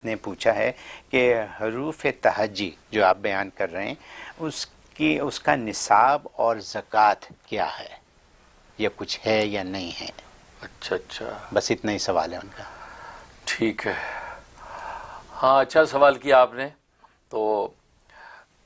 نے پوچھا ہے کہ حروف تہجی جو آپ بیان کر رہے ہیں اس کا نصاب اور زکوٰۃ کیا ہے، یا کچھ ہے یا نہیں ہے؟ اچھا بس اتنا ہی سوال ہے ان کا. ٹھیک ہے. ہاں اچھا سوال کیا آپ نے. تو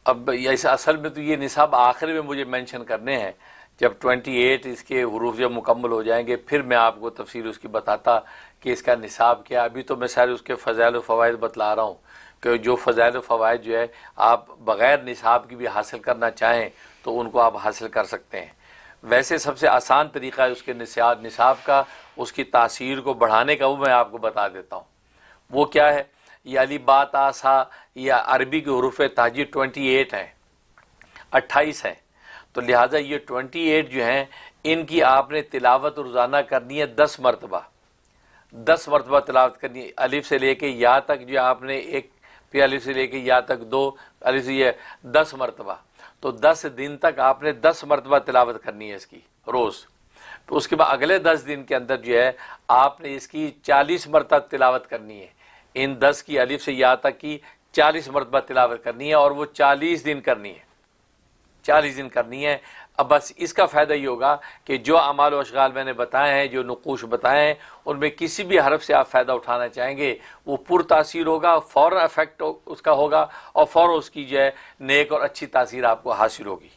اب اصل میں تو یہ نصاب آخر میں مجھے مینشن کرنے ہیں، جب 28 اس کے حروف جب مکمل ہو جائیں گے پھر میں آپ کو تفصیل اس کی بتاتا کہ اس کا نصاب کیا. ابھی تو میں سارے اس کے فضائل و فوائد بتلا رہا ہوں کہ جو فضائل و فوائد جو ہے آپ بغیر نصاب کی بھی حاصل کرنا چاہیں تو ان کو آپ حاصل کر سکتے ہیں. ویسے سب سے آسان طریقہ ہے اس کے نصاب کا، اس کی تاثیر کو بڑھانے کا، وہ میں آپ کو بتا دیتا ہوں. وہ کیا ہے؟ یہ علی با تا سا یا عربی کے حروف تہجی 28 ہیں، 28 ہیں. تو لہٰذا یہ 28 جو ہیں ان کی آپ نے تلاوت روزانہ کرنی ہے 10 مرتبہ. 10 مرتبہ تلاوت کرنی ہے، الف سے لے کے یا تک جو آپ نے ایک، پھر الف سے لے کے یا تک 2، الف سے یہ 10 مرتبہ. تو 10 دن تک آپ نے 10 مرتبہ تلاوت کرنی ہے اس کی روز. تو اس کے بعد اگلے 10 دن کے اندر جو ہے آپ نے اس کی 40 مرتبہ تلاوت کرنی ہے. ان 10 کی الف سے یا تک کی 40 مرتبہ تلاوت کرنی ہے، اور وہ 40 دن کرنی ہے. 40 دن کرنی ہے. اب بس اس کا فائدہ یہ ہوگا کہ جو اعمال و اشغال میں نے بتائے ہیں، جو نقوش بتائے ہیں، ان میں کسی بھی حرف سے آپ فائدہ اٹھانا چاہیں گے وہ پر تاثیر ہوگا، فوراً افیکٹ اس کا ہوگا، اور فوراً اس کی جو ہے نیک اور اچھی تاثیر آپ کو حاصل ہوگی.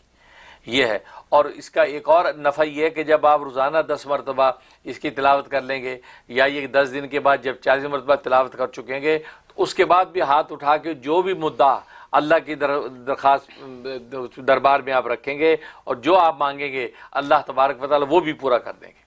یہ ہے. اور اس کا ایک اور نفع یہ ہے کہ جب آپ روزانہ 10 مرتبہ اس کی تلاوت کر لیں گے، یا یہ 10 دن کے بعد جب 40 مرتبہ تلاوت کر چکیں گے، تو اس کے بعد بھی ہاتھ اٹھا کے جو بھی مدعا اللہ کی درخواست دربار میں آپ رکھیں گے، اور جو آپ مانگیں گے اللہ تبارک و تعالی وہ بھی پورا کر دیں گے.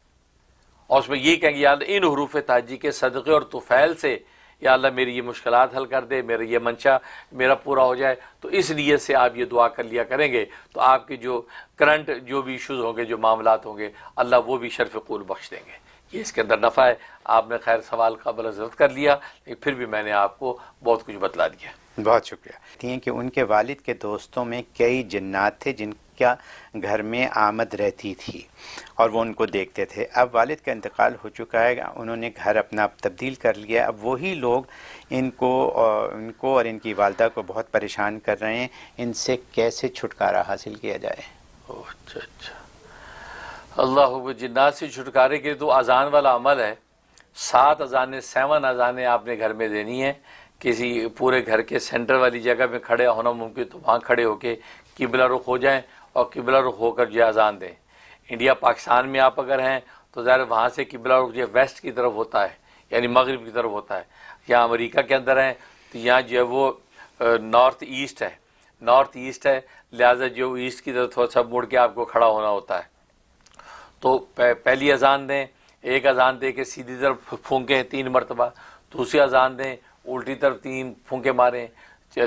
اور اس میں یہ کہیں گے یا اللہ ان حروف تہجی کے صدقے اور طفیل سے یا اللہ میری یہ مشکلات حل کر دے، میرا یہ منشا میرا پورا ہو جائے. تو اس نیت سے آپ یہ دعا کر لیا کریں گے تو آپ کے جو کرنٹ جو بھی ایشوز ہوں گے، جو معاملات ہوں گے، اللہ وہ بھی شرف قبول بخش دیں گے. یہ اس کے اندر نفع ہے. آپ نے خیر سوال قابل عزت کر لیا، لیکن پھر بھی میں نے آپ کو بہت کچھ بتلا دیا. بہت شکریہ. ہیں کہ ان کے والد کے دوستوں میں کئی جنات تھے جن کا گھر میں آمد رہتی تھی اور وہ ان کو دیکھتے تھے. اب والد کا انتقال ہو چکا ہے، انہوں نے گھر اپنا تبدیل کر لیا. اب وہی لوگ ان کو اور ان کی والدہ کو بہت پریشان کر رہے ہیں. ان سے کیسے چھٹکارا حاصل کیا جائے؟ اچھا. اللہ کو جنات سے چھٹکارے کے تو اذان والا عمل ہے. 7 اذانیں 7 اذانیں آپ نے گھر میں دینی ہیں. کسی پورے گھر کے سینٹر والی جگہ میں کھڑے ہونا ممکن تو وہاں کھڑے ہو کے قبلہ رخ ہو جائیں اور قبلہ رخ ہو کر جو اذان دیں. انڈیا پاکستان میں آپ اگر ہیں تو ظاہر وہاں سے قبلہ رخ جو ویسٹ کی طرف ہوتا ہے، یعنی مغرب کی طرف ہوتا ہے. یہاں امریکہ کے اندر ہیں تو یہاں جو ہے وہ نارتھ ایسٹ ہے، لہٰذا جو ایسٹ کی طرف تھوڑا سا مڑ کے آپ کو کھڑا ہونا ہوتا ہے. تو پہلی اذان دیں، ایک اذان دے کے سیدھی طرف پھونکیں 3 مرتبہ، دوسری اذان دیں الٹی طرف 3 پھونکے ماریں،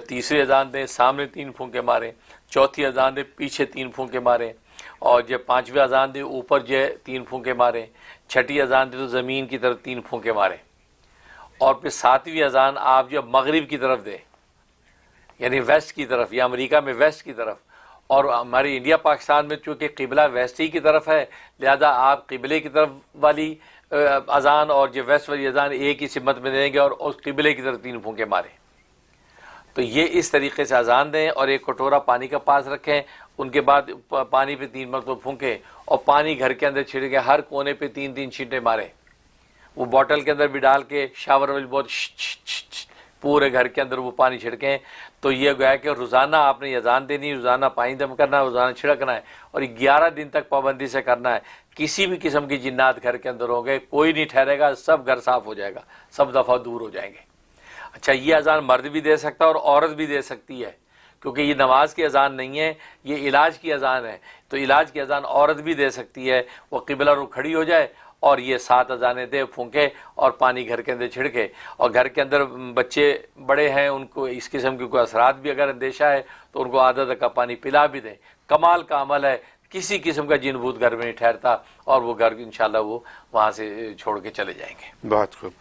تیسری اذان دیں سامنے 3 پھونکے ماریں، چوتھی اذان دیں پیچھے 3 پھونکے ماریں، اور جب 5ویں اذان دیں اوپر جو ہے 3 پھونکے ماریں، چھٹی اذان دیں تو زمین کی طرف 3 پھونکے ماریں، اور پھر 7ویں اذان آپ جو مغرب کی طرف دیں، یعنی ویسٹ کی طرف، یا امریکہ میں ویسٹ کی طرف. اور ہمارے انڈیا پاکستان میں چونکہ قبلہ ویسٹ ہی کی طرف ہے، لہذا آپ قبلے کی طرف والی اذان اور جو ویسٹ والی اذان ایک ہی سمت میں دیں گے اور اس قبلے کی طرف 3 پھونکے ماریں. تو یہ اس طریقے سے اذان دیں اور ایک کٹورا پانی کا پاس رکھیں. ان کے بعد پانی پہ 3 مرتبہ پھونکیں اور پانی گھر کے اندر چھڑکیں، ہر کونے پہ 3 چھینٹیں ماریں. وہ بوٹل کے اندر بھی ڈال کے شاور میں بہت پورے گھر کے اندر وہ پانی چھڑکیں. تو یہ گویا کہ روزانہ آپ نے اذان دینی، روزانہ پانی دم کرنا ہے، روزانہ چھڑکنا ہے، اور 11 دن تک پابندی سے کرنا ہے. کسی بھی قسم کی جنات گھر کے اندر ہوں گے کوئی نہیں ٹھہرے گا، سب گھر صاف ہو جائے گا، سب دفعہ دور ہو جائیں گے. اچھا، یہ اذان مرد بھی دے سکتا ہے اور عورت بھی دے سکتی ہے، کیونکہ یہ نماز کی اذان نہیں ہے، یہ علاج کی اذان ہے. تو علاج کی اذان عورت بھی دے سکتی ہے. وہ قبلہ رخ کھڑی ہو جائے اور یہ 7 اذانیں دے، پھونکے اور پانی گھر کے اندر چھڑکے. اور گھر کے اندر بچے بڑے ہیں، ان کو اس قسم کے کوئی اثرات بھی اگر اندیشہ ہے تو ان کو آدھا کا پانی پلا بھی دیں. کمال کا عمل ہے، کسی قسم کا جن بھوت گھر میں نہیں ٹھہرتا، اور وہ گھر انشاءاللہ وہ وہاں سے چھوڑ کے چلے جائیں گے. بہت خوب.